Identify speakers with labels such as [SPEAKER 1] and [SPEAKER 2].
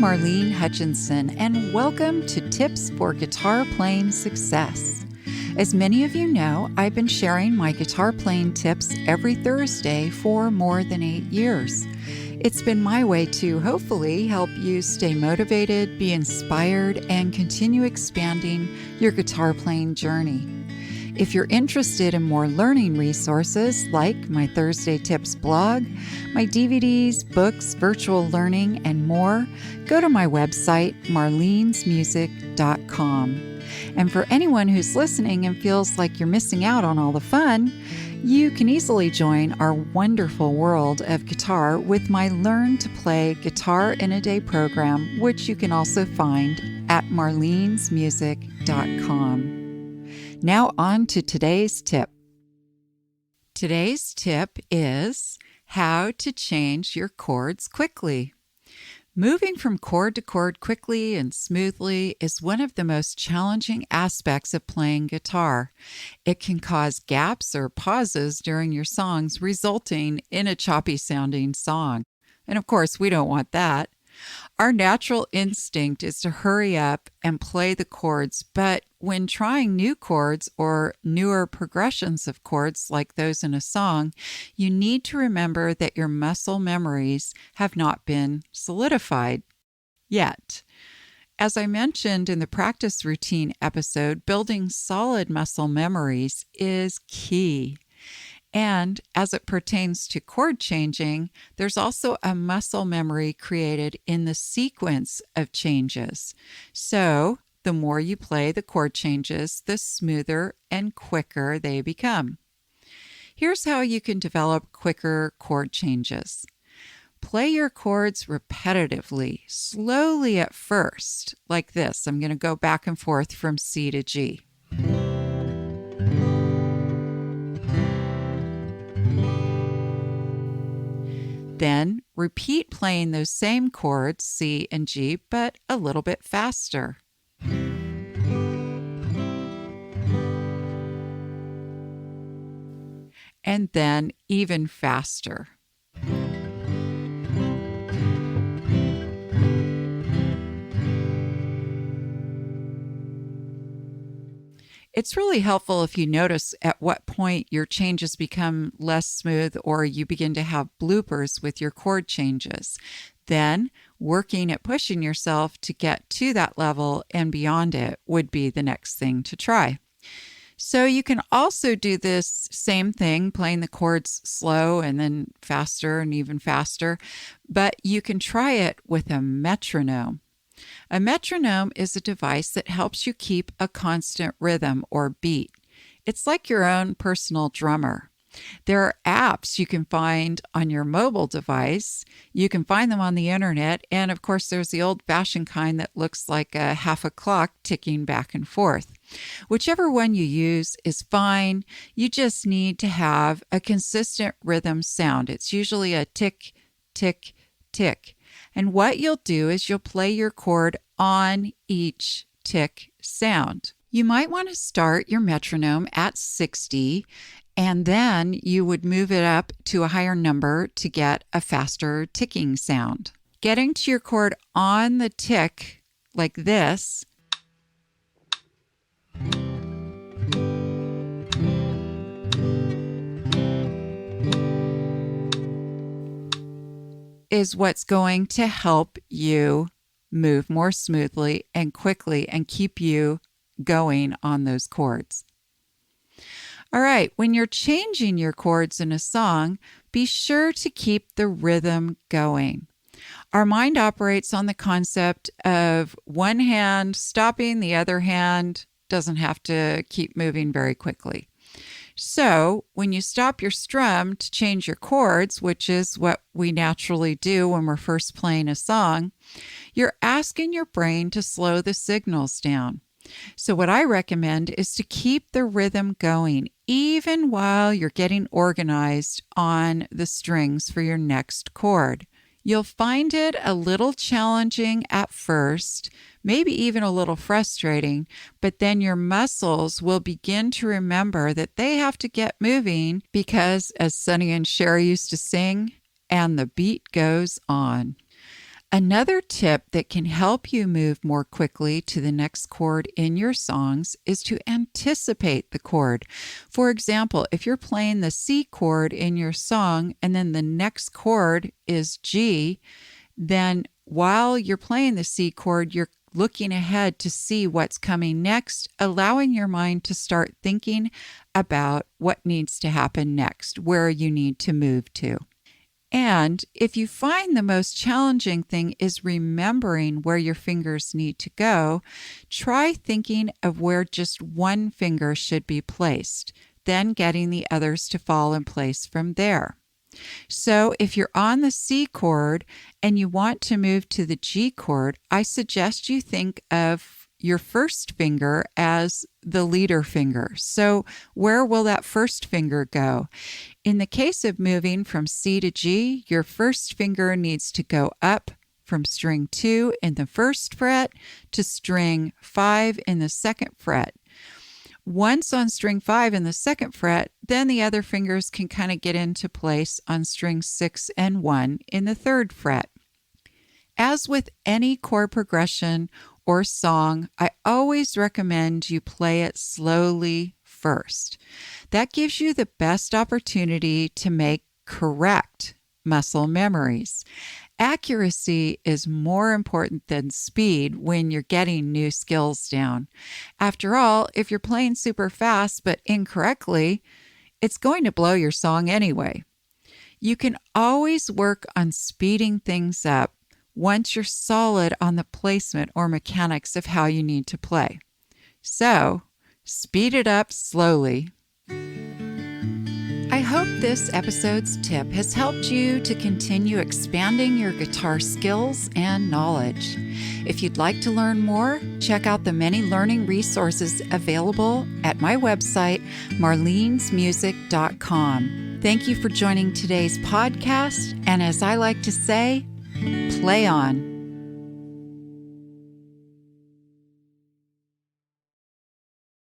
[SPEAKER 1] Marlene Hutchinson, and welcome to Tips for Guitar Playing Success. As many of you know, I've been sharing my guitar playing tips every Thursday for more than 8 years. It's been my way to hopefully help you stay motivated, be inspired, and continue expanding your guitar playing journey. If you're interested in more learning resources like my Thursday Tips blog, my DVDs, books, virtual learning, and more, go to my website, marlenesmusic.com. And for anyone who's listening and feels like you're missing out on all the fun, you can easily join our wonderful world of guitar with my Learn to Play Guitar in a Day program, which you can also find at marlenesmusic.com. Now on to today's tip. Today's tip is how to change your chords quickly. Moving from chord to chord quickly and smoothly is one of the most challenging aspects of playing guitar. It can cause gaps or pauses during your songs, resulting in a choppy sounding song. And of course, we don't want that. Our natural instinct is to hurry up and play the chords, but when trying new chords or newer progressions of chords like those in a song, you need to remember that your muscle memories have not been solidified yet. As I mentioned in the practice routine episode, building solid muscle memories is key. And as it pertains to chord changing, there's also a muscle memory created in the sequence of changes. So the more you play the chord changes, the smoother and quicker they become. Here's how you can develop quicker chord changes. Play your chords repetitively, slowly at first, like this. I'm going to go back and forth from C to G. Then repeat playing those same chords, C and G, but a little bit faster. And then even faster. It's really helpful if you notice at what point your changes become less smooth or you begin to have bloopers with your chord changes. Then, working at pushing yourself to get to that level and beyond it would be the next thing to try. So you can also do this same thing, playing the chords slow and then faster and even faster, but you can try it with a metronome. A metronome is a device that helps you keep a constant rhythm or beat. It's like your own personal drummer. There are apps you can find on your mobile device. You can find them on the internet. And of course, there's the old-fashioned kind that looks like a half a clock ticking back and forth. Whichever one you use is fine. You just need to have a consistent rhythm sound. It's usually a tick, tick, tick. And what you'll do is you'll play your chord on each tick sound. You might want to start your metronome at 60, and then you would move it up to a higher number to get a faster ticking sound. Getting to your chord on the tick like this is what's going to help you move more smoothly and quickly and keep you going on those chords. All right, when you're changing your chords in a song, be sure to keep the rhythm going. Our mind operates on the concept of one hand stopping, the other hand doesn't have to keep moving very quickly. So when you stop your strum to change your chords, which is what we naturally do when we're first playing a song, you're asking your brain to slow the signals down. So what I recommend is to keep the rhythm going, even while you're getting organized on the strings for your next chord. You'll find it a little challenging at first, maybe even a little frustrating, but then your muscles will begin to remember that they have to get moving because, as Sonny and Cher used to sing, and the beat goes on. Another tip that can help you move more quickly to the next chord in your songs is to anticipate the chord. For example, if you're playing the C chord in your song and then the next chord is G, then while you're playing the C chord, you're looking ahead to see what's coming next, allowing your mind to start thinking about what needs to happen next, where you need to move to. And if you find the most challenging thing is remembering where your fingers need to go, try thinking of where just one finger should be placed, then getting the others to fall in place from there. So if you're on the C chord and you want to move to the G chord, I suggest you think of your first finger as the leader finger. So where will that first finger go? In the case of moving from C to G, your first finger needs to go up from string 2 in the first fret to string 5 in the second fret. Once on string 5 in the second fret, then the other fingers can kind of get into place on string 6 and 1 in the third fret. As with any chord progression or song, I always recommend you play it slowly first. That gives you the best opportunity to make correct muscle memories. Accuracy is more important than speed when you're getting new skills down. After all, if you're playing super fast but incorrectly, it's going to blow your song anyway. You can always work on speeding things up once you're solid on the placement or mechanics of how you need to play. So, speed it up slowly. I hope this episode's tip has helped you to continue expanding your guitar skills and knowledge. If you'd like to learn more, check out the many learning resources available at my website, marlenesmusic.com. Thank you for joining today's podcast, and as I like to say, play on.